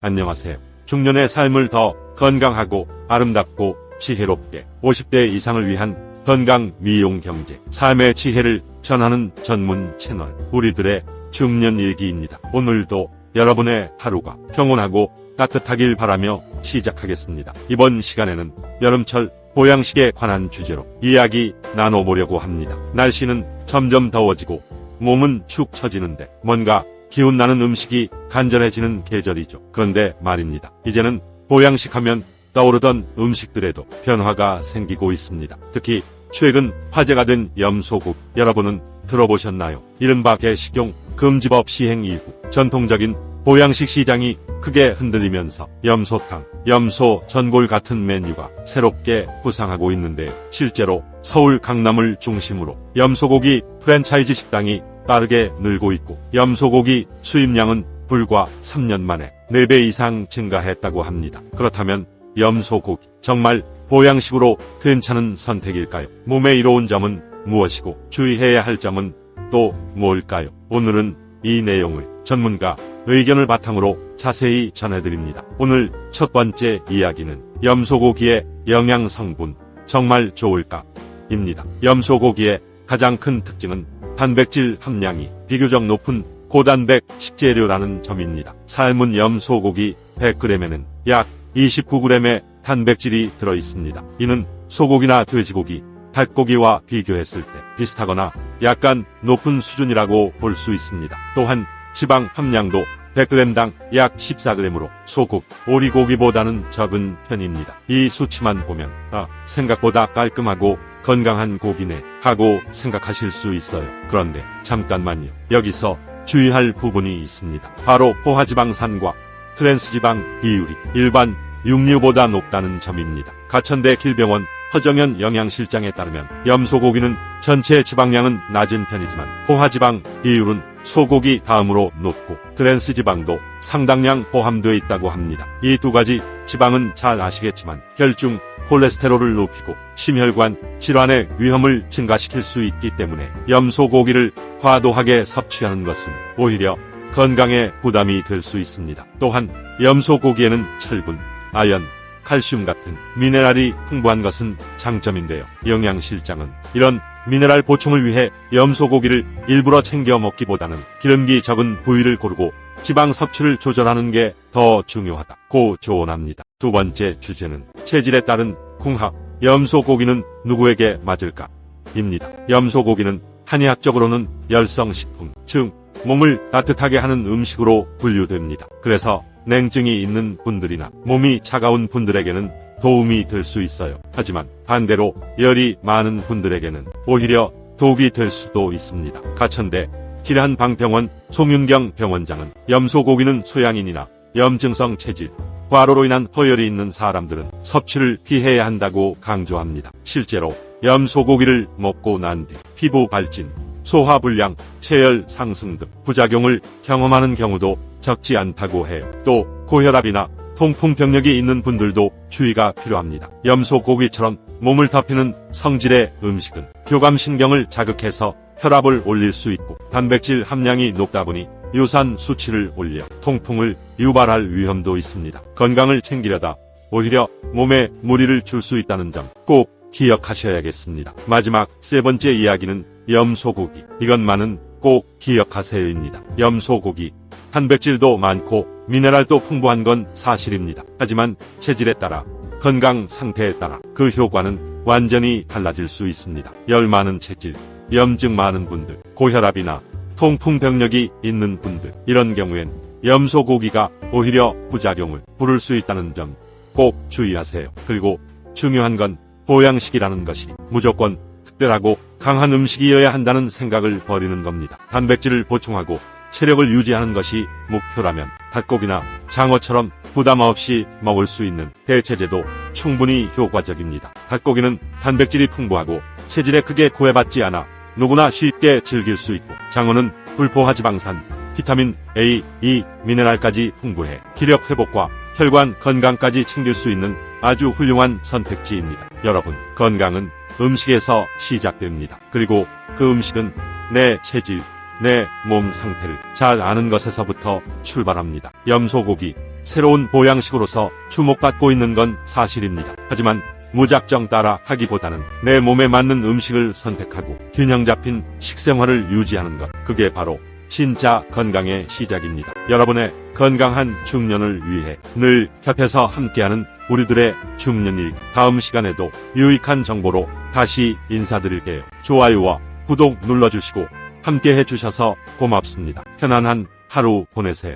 안녕하세요. 중년의 삶을 더 건강하고 아름답고 지혜롭게 50대 이상을 위한 건강 미용 경제 삶의 지혜를 전하는 전문 채널 우리들의 중년 일기입니다. 오늘도 여러분의 하루가 평온하고 따뜻하길 바라며 시작하겠습니다. 이번 시간에는 여름철 보양식에 관한 주제로 이야기 나눠보려고 합니다. 날씨는 점점 더워지고 몸은 축 처지는데 뭔가 기운나는 음식이 간절해지는 계절이죠. 그런데 말입니다. 이제는 보양식 하면 떠오르던 음식들에도 변화가 생기고 있습니다. 특히 최근 화제가 된 염소국, 여러분은 들어보셨나요? 이른바 개식용 금지법 시행 이후 전통적인 보양식 시장이 크게 흔들리면서 염소탕, 염소 전골 같은 메뉴가 새롭게 부상하고 있는데 실제로 서울 강남을 중심으로 염소고기 프랜차이즈 식당이 빠르게 늘고 있고 염소고기 수입량은 불과 3년 만에 4배 이상 증가했다고 합니다. 그렇다면 염소고기 정말 보양식으로 괜찮은 선택일까요? 몸에 이로운 점은 무엇이고 주의해야 할 점은 또 뭘까요? 오늘은 이 내용을 전문가 의견을 바탕으로 자세히 전해드립니다. 오늘 첫 번째 이야기는 염소고기의 영양 성분 정말 좋을까? 입니다. 염소고기의 가장 큰 특징은 단백질 함량이 비교적 높은 고단백 식재료라는 점입니다. 삶은 염소고기 100g에는 약 29g의 단백질이 들어있습니다. 이는 소고기나 돼지고기, 닭고기와 비교했을 때 비슷하거나 약간 높은 수준이라고 볼 수 있습니다. 또한 지방 함량도 100g당 약 14g으로 소국, 오리고기보다는 적은 편입니다. 이 수치만 보면 생각보다 깔끔하고 건강한 고기네 하고 생각하실 수 있어요. 그런데 잠깐만요. 여기서 주의할 부분이 있습니다. 바로 포화지방산과 트랜스지방 비율이 일반 육류보다 높다는 점입니다. 가천대 길병원 허정현 영양실장에 따르면 염소고기는 전체 지방량은 낮은 편이지만 포화지방 비율은 소고기 다음으로 높고 트랜스지방도 상당량 포함되어 있다고 합니다. 이 두 가지 지방은 잘 아시겠지만 혈중 콜레스테롤을 높이고 심혈관 질환의 위험을 증가시킬 수 있기 때문에 염소고기를 과도하게 섭취하는 것은 오히려 건강에 부담이 될 수 있습니다. 또한 염소고기에는 철분, 아연, 칼슘 같은 미네랄이 풍부한 것은 장점인데요. 영양실장은 이런 미네랄 보충을 위해 염소고기를 일부러 챙겨 먹기보다는 기름기 적은 부위를 고르고 지방 섭취를 조절하는 게 더 중요하다고 조언합니다. 두 번째 주제는 체질에 따른 궁합, 염소고기는 누구에게 맞을까? 입니다. 염소고기는 한의학적으로는 열성식품, 즉 몸을 따뜻하게 하는 음식으로 분류됩니다. 그래서 냉증이 있는 분들이나 몸이 차가운 분들에게는 도움이 될 수 있어요. 하지만 반대로 열이 많은 분들에게는 오히려 독이 될 수도 있습니다. 가천대 길한방병원 송윤경 병원장은 염소고기는 소양인이나 염증성 체질, 과로로 인한 허열이 있는 사람들은 섭취를 피해야 한다고 강조합니다. 실제로 염소고기를 먹고 난 뒤 피부 발진, 소화불량, 체열 상승 등 부작용을 경험하는 경우도 적지 않다고 해요. 또 고혈압이나 통풍 병력이 있는 분들도 주의가 필요합니다. 염소고기처럼 몸을 덮이는 성질의 음식은 교감신경을 자극해서 혈압을 올릴 수 있고 단백질 함량이 높다 보니 유산 수치를 올려 통풍을 유발할 위험도 있습니다. 건강을 챙기려다 오히려 몸에 무리를 줄 수 있다는 점 꼭 기억하셔야겠습니다. 마지막 세 번째 이야기는 염소고기, 이것만은 꼭 기억하세요입니다. 염소고기 단백질도 많고 미네랄도 풍부한 건 사실입니다. 하지만 체질에 따라 건강 상태에 따라 그 효과는 완전히 달라질 수 있습니다. 열 많은 체질, 염증 많은 분들, 고혈압이나 통풍 병력이 있는 분들, 이런 경우엔 염소고기가 오히려 부작용을 부를 수 있다는 점 꼭 주의하세요. 그리고 중요한 건 보양식이라는 것이 무조건 특별하고 강한 음식이어야 한다는 생각을 버리는 겁니다. 단백질을 보충하고 체력을 유지하는 것이 목표라면 닭고기나 장어처럼 부담 없이 먹을 수 있는 대체제도 충분히 효과적입니다. 닭고기는 단백질이 풍부하고 체질에 크게 구애받지 않아 누구나 쉽게 즐길 수 있고 장어는 불포화지방산, 비타민 A, E, 미네랄까지 풍부해 기력 회복과 혈관 건강까지 챙길 수 있는 아주 훌륭한 선택지입니다. 여러분, 건강은 음식에서 시작됩니다. 그리고 그 음식은 내 체질, 내 몸 상태를 잘 아는 것에서부터 출발합니다. 염소고기, 새로운 보양식으로서 주목받고 있는 건 사실입니다. 하지만 무작정 따라 하기보다는 내 몸에 맞는 음식을 선택하고 균형 잡힌 식생활을 유지하는 것, 그게 바로 진짜 건강의 시작입니다. 여러분의 건강한 중년을 위해 늘 곁에서 함께하는 우리들의 중년일, 다음 시간에도 유익한 정보로 다시 인사드릴게요. 좋아요와 구독 눌러주시고 함께 해주셔서 고맙습니다. 편안한 하루 보내세요.